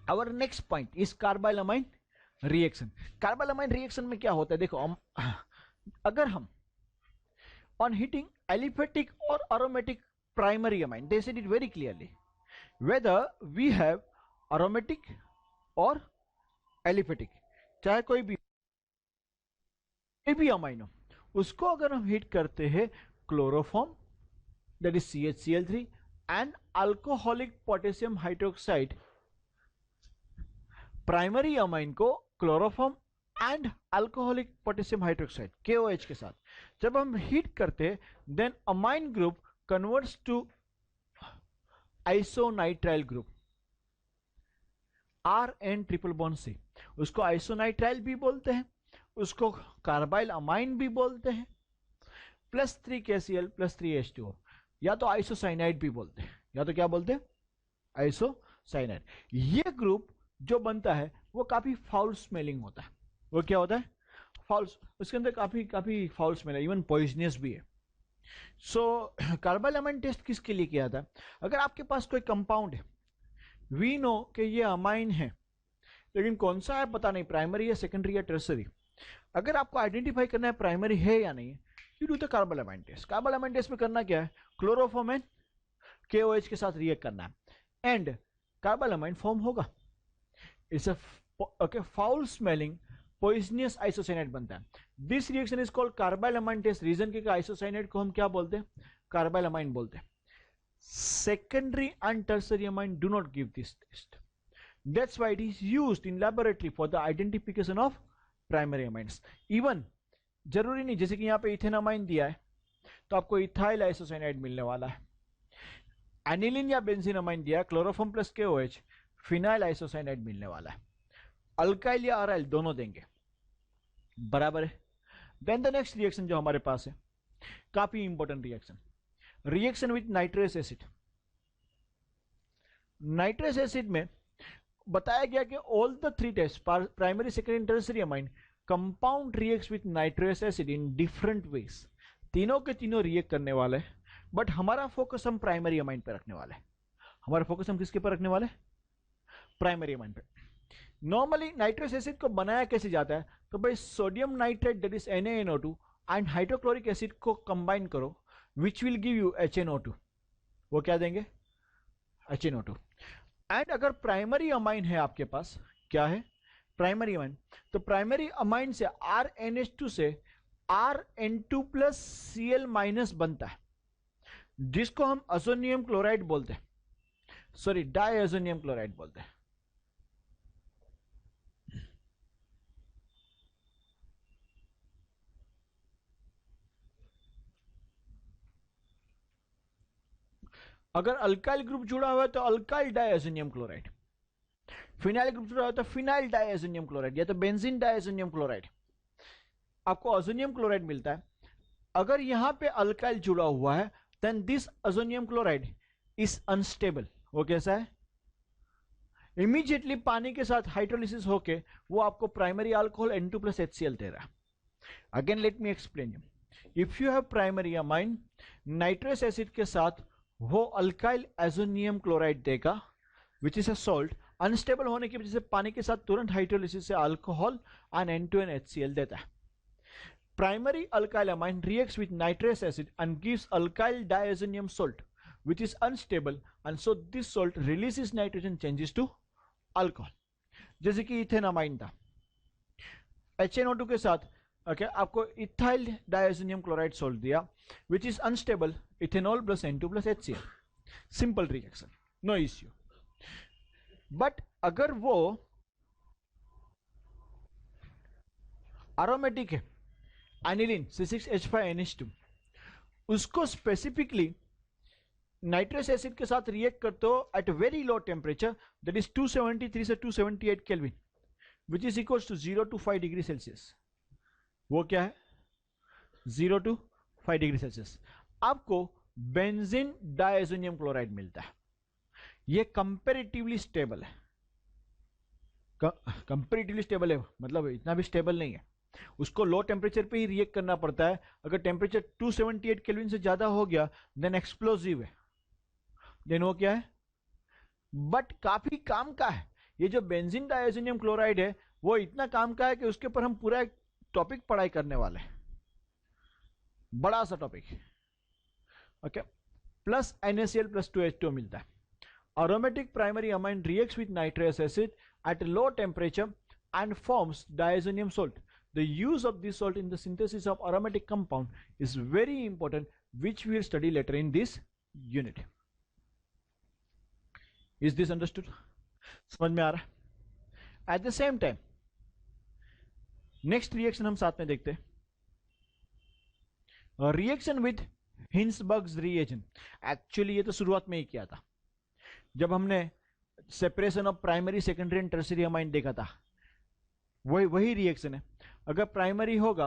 Our next point is carbylamine reaction. Carbylamine reaction में क्या होता है, देखो अगर हम ऑन हीटिंग एलिफेटिक और aromatic primary amine, they said it very clearly whether we have aromatic और एलिफेटिक, चाहे कोई भी अमाइन हो, उसको अगर हम हीट करते हैं chloroform that is CH3 and alcoholic potassium hydroxide, primary amine को chloroform and alcoholic potassium hydroxide KOH के साथ जब हम हीट करते हैं, then amine group converts to isonitrile group RN triple bond C। उसको आइसोनाइट्राइल भी बोलते हैं, उसको कार्बाइल अमाइन भी बोलते हैं, +3 KCl +3 H2O, या तो आइसोसाइनाइड भी बोलते हैं, या तो क्या बोलते हैं, आइसोसाइनाइड। ये ग्रुप जो बनता है वो काफी फाउल स्मेलिंग होता है। वो क्या होता है, फाउल, उसके अंदर काफी फाउल स्मेल है, इवन पॉइजनस भी है। सो कार्बाइल अमाइन टेस्ट किसके लिए किया था, अगर आपके पास कोई कंपाउंड है, वी नो कि ये अमाइन है, लेकिन कौन सा है पता नहीं, प्राइमरी या सेकेंडरी या टर्सरी, अगर आपको आइडेंटिफाई करना है प्राइमरी है या नहीं, you do the carbyl amine test. Carbyl amine test में करना क्या है, क्लोरोफॉर्म एंड KOH के साथ रिएक्ट करना है एंड कार्बाइल अमाइन फॉर्म होगा। It's a foul smelling poisonous isocyanide बनता है। This reaction is called carbyl amine test, reason के आइसोसाइनाइड को हम क्या बोलते हैं, कार्बाइल अमाइन बोलते हैं। Secondary and tertiary amine do not give this test, that's why it is used in laboratory for the identification of primary amines. Even जरूरी नहीं, जैसे कि यहाँ पे इथेन अमाइन दिया है तो आपको इथाइल आइसोसाइनाइड मिलने वाला है, एनिलीन या बेंजीन अमाइन दिया, chloroform plus KOH phenyl isocyanide मिलने वाला है, अल्काइल या अराइल दोनों देंगे, बराबर है। देन द नेक्स्ट रिएक्शन जो हमारे पास है, काफी important reaction, reaction with nitrous acid. Nitrous acid में बताया गया कि all the three test, primary secondary tertiary amine, compound reacts with nitrous acid in different ways, तीनों के तीनों रिएक्ट करने वाले हैं, बट हमारा फोकस हम प्राइमरी अमाइन पर रखने वाले हैं। हमारा फोकस हम किसके पर रखने वाले हैं, प्राइमरी अमाइन पे। नॉर्मली नाइट्रस एसिड को बनाया कैसे जाता है, तो भाई sodium nitrate that is NaNO2 and hydrochloric acid को कंबाइन करो, which will give you HNO2, वो क्या देंगे, HNO2। एंड अगर प्राइमरी अमाइन है आपके पास, क्या है प्राइमरी अमाइन, तो प्राइमरी अमाइन से RNH2 से RN2 प्लस Cl- बनता है, जिसको हम अजोनियम क्लोराइड बोलते हैं, सॉरी डायअजोनियम क्लोराइड बोलते हैं। अगर अल्काइल ग्रुप जुड़ा हुआ है तो alkyl diazonium chloride, phenyl group जुड़ा हुआ है तो फिनाइल डायअजोनियम क्लोराइड, या तो बेंजीन डायअजोनियम क्लोराइड, आपको अजोनियम क्लोराइड मिलता है। अगर यहां पे अल्काइल जुड़ा हुआ है, then this azonium chloride is unstable. वो कैसा है, इमीडिएटली पानी के साथ हाइड्रोलिसिस होके वो आपको primary alcohol N2 plus HCl दे रहा है। Again let me explain you, if you have primary amine, nitrous acid के साथ वो अल्काइल एजोनियम क्लोराइड देगा, which is a salt, unstable होने की वजह से पानी के साथ तुरंत हाइड्रोलिसिस से अल्कोहल एंड N2 HCl देता है। Primary alkyl amine reacts with nitrous acid and gives alkyl diazonium salt, which is unstable, and so this salt releases nitrogen, changes to alcohol. जैसे कि इथेन अमाइन था, HNO2 के साथ आपको ethyl diazonium chloride salt दिया, which is unstable, ethanol plus N2 plus HCl, simple reaction, no issue. But अगर वो aromatic है, एनिलीन C6H5NH2, उसको स्पेसिफिकली नाइट्रस एसिड के साथ रिएक्ट करते हो at very low temperature, that is 273 से 278 kelvin, which is equal to 0 to 5 degree Celsius. वो क्या है, 0 to 5 डिग्री सेल्सियस। आपको बेंजीन डायजोनियम क्लोराइड मिलता है, ये कंपेरेटिवली स्टेबल है। कंपेरेटिवली स्टेबल है मतलब इतना भी स्टेबल नहीं है, उसको लो टेम्परेचर पे ही रिएक्ट करना पड़ता है। अगर टेम्परेचर 278 केल्विन से ज्यादा हो गया देन एक्सप्लोजिव है, देन वो क्या है, बट काफी काम का है। ये जो बेंजीन डायज़ोनियम क्लोराइड है वो इतना काम का है कि उसके ऊपर हम पूरा एक टॉपिक पढ़ाई करने वाले हैं, बड़ा सा topic. Okay, plus NaCl plus 2H2 मिलता है। Aromatic primary amine reacts with nitrous acid at a low temperature and forms diazonium salt. The use of this salt in the synthesis of aromatic compound is very important, which we will study later in this unit. Is this understood? समझ में आ रहा है? At the same time, next reaction हम साथ में देखते हैं, reaction with Hinsberg's reagent. Actually ये तो शुरुआत में ही किया था जब हमने separation of primary secondary and tertiary amine देखा था, वही रिएक्शन है। अगर प्राइमरी होगा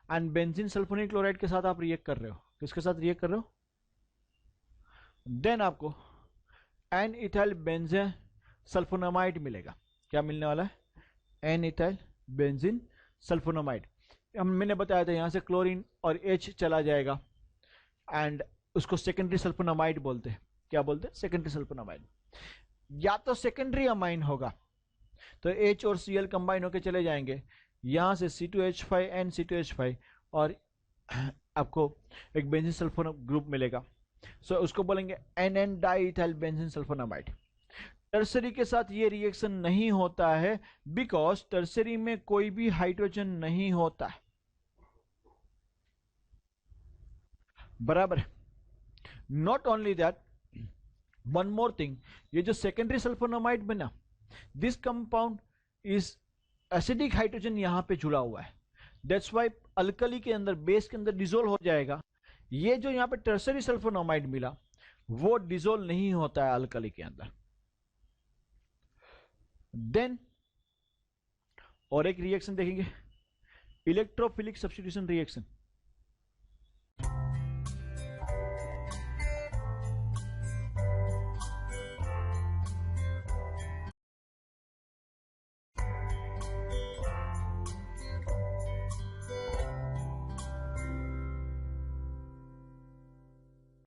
एंड बेंजीन सल्फोनिक क्लोराइड के साथ आप रिएक्ट कर रहे हो, किसके साथ रिएक्ट कर रहे हो, देन आपको एन इथाइल बेंजीन सल्फोनामाइड मिलेगा। क्या मिलने वाला है? N ethyl benzene sulphonamide. मैंने बताया था यहां से क्लोरीन और H चला जाएगा एंड उसको सेकेंडरी सल्फोनामाइड बोलते हैं। क्या बोलते हैं? Secondary sulphonamide. या तो सेकेंडरी अमाइन होगा तो H और Cl कंबाइन होकर चले जाएंगे, यहां से C2H5 and C2H5 और आपको एक बेंजीन सल्फोन ग्रुप मिलेगा। सो उसको बोलेंगे NN diethyl benzene sulphonamide. Tertiary के साथ ये रिएक्शन नहीं होता है बिकॉज टर्सरी में कोई भी हाइड्रोजन नहीं होता है, बराबर। Not only that, one more thing, ये जो सेकेंडरी सल्फोनामाइड बना, this compound is acidic hydrogen यहां पे जुड़ा हुआ है, दैट्स वाई अल्कली के अंदर, बेस के अंदर डिसोल्व हो जाएगा। ये जो यहां पे टर्सरी सल्फोनामाइड मिला वो डिसोल्व नहीं होता है अल्कली के अंदर। देन और एक रिएक्शन देखेंगे, इलेक्ट्रोफिलिक सब्स्टिट्यूशन रिएक्शन।